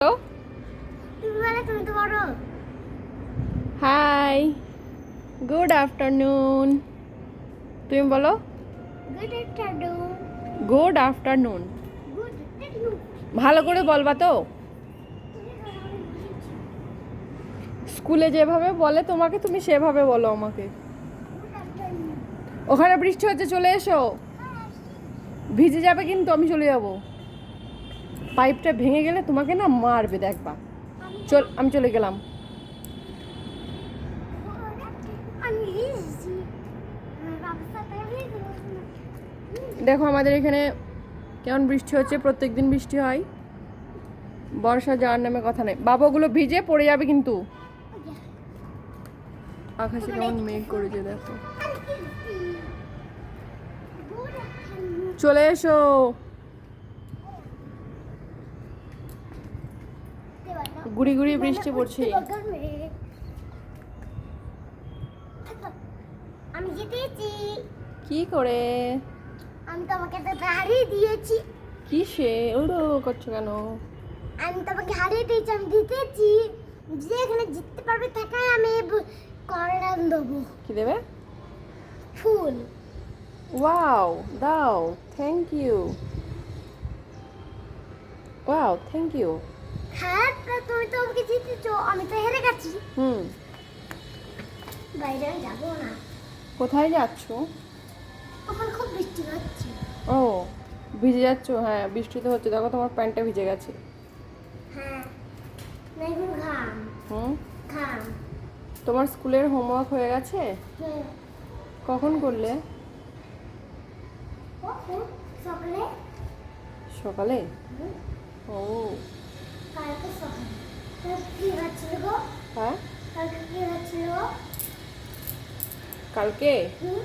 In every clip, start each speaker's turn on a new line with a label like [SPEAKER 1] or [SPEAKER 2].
[SPEAKER 1] Hello,
[SPEAKER 2] তুমি তো বড়।
[SPEAKER 1] Hi, good afternoon. তুমি বলো
[SPEAKER 2] good afternoon.
[SPEAKER 1] Good afternoon.
[SPEAKER 2] Good afternoon.
[SPEAKER 1] ভালো করে বলবা তো। স্কুলে যেভাবে বলে তোমাকে, তুমি সেভাবে বলো আমাকে।
[SPEAKER 2] Good afternoon.
[SPEAKER 1] ওখানে বৃষ্টি হচ্ছে, চলে এসো। ভিজে যাবে কিন্তু, আমি চলে যাব। পাইপটা ভেঙে গেলে তোমাকে না মারবে, দেখবা। চল, আমি চলে গেলাম।
[SPEAKER 2] আমি হিসি। বাবার সাথে
[SPEAKER 1] দেখো আমাদের এখানে কেমন বৃষ্টি হচ্ছে, প্রত্যেক দিন বৃষ্টি হয়। বর্ষা যাওয়ার নামে কথা নেই। বাবাগুলো ভিজে পড়ে যাবে কিন্তু। আকাশে কেমন মেঘ করেছে দেখো। চলে এসো। গুড়ি গুড়ি বৃষ্টি পড়ছে।
[SPEAKER 2] আমি জিতেছি।
[SPEAKER 1] কি করে?
[SPEAKER 2] আমি তোমাকে তো হারিয়ে দিয়েছি।
[SPEAKER 1] কিসে উড়ো করছো কেন?
[SPEAKER 2] আমি তোমাকে হারিয়ে দিয়েছি, আমি জিতেছি। যে এখানে জিততে পারবে তাকে আমি করান দেবো।
[SPEAKER 1] কি দেবে?
[SPEAKER 2] ফুল।
[SPEAKER 1] ওয়াও, দাও। Thank you. Wow, thank you.
[SPEAKER 2] হ্যাঁ, তুমি তো আমাকে জিতেছো, আমি তো হেরে গেছি।
[SPEAKER 1] হুম।
[SPEAKER 2] বাইরে আমি যাবো না,
[SPEAKER 1] কোথায় যাচ্ছ?
[SPEAKER 2] ওখানে খুব বৃষ্টি হচ্ছে।
[SPEAKER 1] ও, ভিজে যাচ্ছ? হ্যাঁ, বৃষ্টি তো হচ্ছে, দেখো তোমার প্যান্টটা ভিজে গেছে।
[SPEAKER 2] হ্যাঁ, দেখুন ঘাম
[SPEAKER 1] হুম।
[SPEAKER 2] ঘাম।
[SPEAKER 1] তোমার স্কুলের হোমওয়ার্ক হয়ে গেছে?
[SPEAKER 2] হ্যাঁ,
[SPEAKER 1] কখন করলে?
[SPEAKER 2] কখন? সকালে।
[SPEAKER 1] সকালে?
[SPEAKER 2] হুম,
[SPEAKER 1] ও,
[SPEAKER 2] কালকে সকালে। কালকে কি হচ্ছিল গো?
[SPEAKER 1] হ্যাঁ।
[SPEAKER 2] কালকে কি হচ্ছিল গো?
[SPEAKER 1] কালকে
[SPEAKER 2] হুম,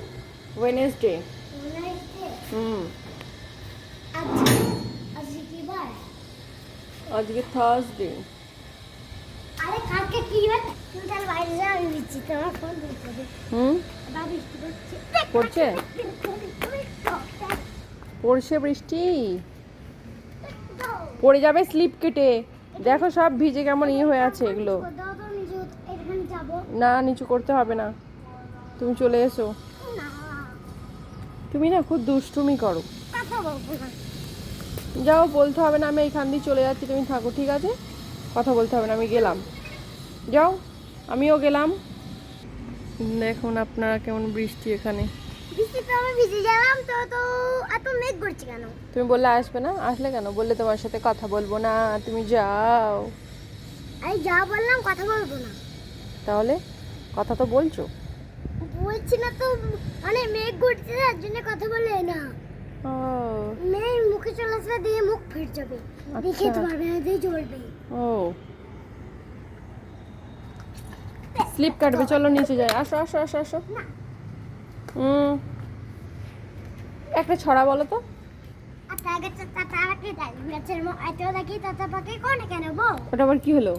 [SPEAKER 1] ওয়েনেসডে।
[SPEAKER 2] মনে আসছে?
[SPEAKER 1] হুম।
[SPEAKER 2] আজকে আজকে কি বার?
[SPEAKER 1] আজকে থার্সডে।
[SPEAKER 2] আরে কালকে কি বার? তুমি তাহলে বাইরে যাও, আমি দিচ্ছি তোমার ফোন দিতে হবে।
[SPEAKER 1] হুম।
[SPEAKER 2] বা বৃষ্টি পড়ছে।
[SPEAKER 1] পড়ছে? পড়ছে বৃষ্টি? পড়ে যাবে স্লিপ কেটে। দেখো সব ভিজে কেমন ইয়ে হয়ে আছে এগুলো। না, নিচু করতে হবে না, তুমি চলে এসো। তুমি না খুব দুষ্টুমি করো। যাও, বলতে হবে না, আমি এইখান দিয়ে চলে যাচ্ছি, তুমি থাকো, ঠিক আছে? কথা বলতে হবে না, আমি গেলাম। যাও, আমিও গেলাম। দেখুন আপনারা কেমন বৃষ্টি এখানে।
[SPEAKER 2] বৃষ্টিতে আমি ভিজে গেলাম, তো তো এত মেঘ করছে কেন?
[SPEAKER 1] তুমি বললে আসবে না, আসলে কেন? বললে তোমার সাথে কথা বলবো না, তুমি যাও।
[SPEAKER 2] আমি যা বললাম কথা বলবো না।
[SPEAKER 1] তাহলে কথা তো বলছো।
[SPEAKER 2] বলছি না তো, মানে মেঘ করছে তার জন্য কথা বলে না।
[SPEAKER 1] ও,
[SPEAKER 2] মেঘ মুখে চলে আসবে, দিয়ে মুখ ফেটে যাবে, দেখে
[SPEAKER 1] আচ্ছা।
[SPEAKER 2] পারবে না, দিয়ে চলবে।
[SPEAKER 1] ও, স্লিপ কাটবে, চলো নিচে যাই। আসো আসো আসো আসো।
[SPEAKER 2] না,
[SPEAKER 1] একটা ছড়া বলো তো।
[SPEAKER 2] আতা গাছে তাতা পাখি, ডালিম গাছের এত দেখি তাতা পাখি কোনে কেন বউ?
[SPEAKER 1] ওটা আবার কি হলো?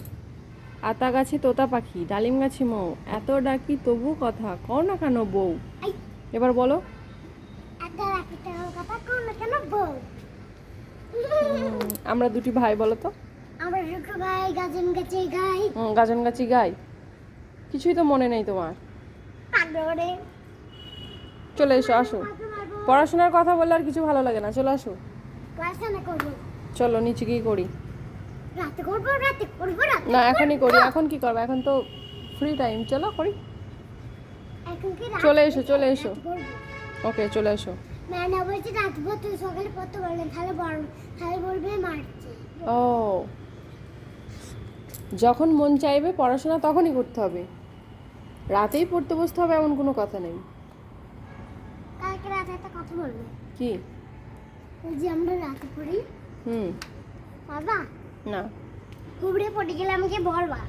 [SPEAKER 1] আতা গাছে তোতা পাখি, ডালিম গাছে মৌ, এত ডাকি তবু কথা কও না কেন বউ?
[SPEAKER 2] আই,
[SPEAKER 1] এবার বলো।
[SPEAKER 2] এত রাখি তোর কথা কোনে কেন বউ?
[SPEAKER 1] আমরা দুটি ভাই, বলো তো।
[SPEAKER 2] আমরা দুটো ভাই গাজন গাছে গাই।
[SPEAKER 1] গাজন গাছি গাই। কিছুই তো মনে নেই তোমার।
[SPEAKER 2] পাগড়ে
[SPEAKER 1] চলে এসো, আসো। পড়াশোনার কথা বললে আর কিছু ভালো লাগে না, চলে আসো।
[SPEAKER 2] পড়াশোনা করবো,
[SPEAKER 1] চলো নিচে গিয়ে করি।
[SPEAKER 2] রাতে করবো, রাতে করবো, রাতে
[SPEAKER 1] না, এখনই করি।
[SPEAKER 2] করবো।
[SPEAKER 1] এখন কি করবো? এখন তো ফ্রি টাইম, চলো করি।
[SPEAKER 2] এখন কি রাত?
[SPEAKER 1] চলে এসো, চলে এসো।
[SPEAKER 2] রাতে করবো।
[SPEAKER 1] ওকে, চলে এসো।
[SPEAKER 2] ম্যাডাম বলছে রাত ভর তুই সকালে পড়তে পারলে তাহলে বড়, তাহলে বলবে মারছে।
[SPEAKER 1] ও, যখন মন চাইবে পড়াশোনা তখনই করতে হবে, রাতেই পড়তে বসতে হবে এমন কোনো কথা নেই।
[SPEAKER 2] কালকে রাতে একটা কথা বলবে,
[SPEAKER 1] কি?
[SPEAKER 2] ওই যে আমরা রাতে পড়ি,
[SPEAKER 1] হুম।
[SPEAKER 2] বাবা
[SPEAKER 1] না।
[SPEAKER 2] হুবড়ে পড়ে গেলে আমাকে বলবা।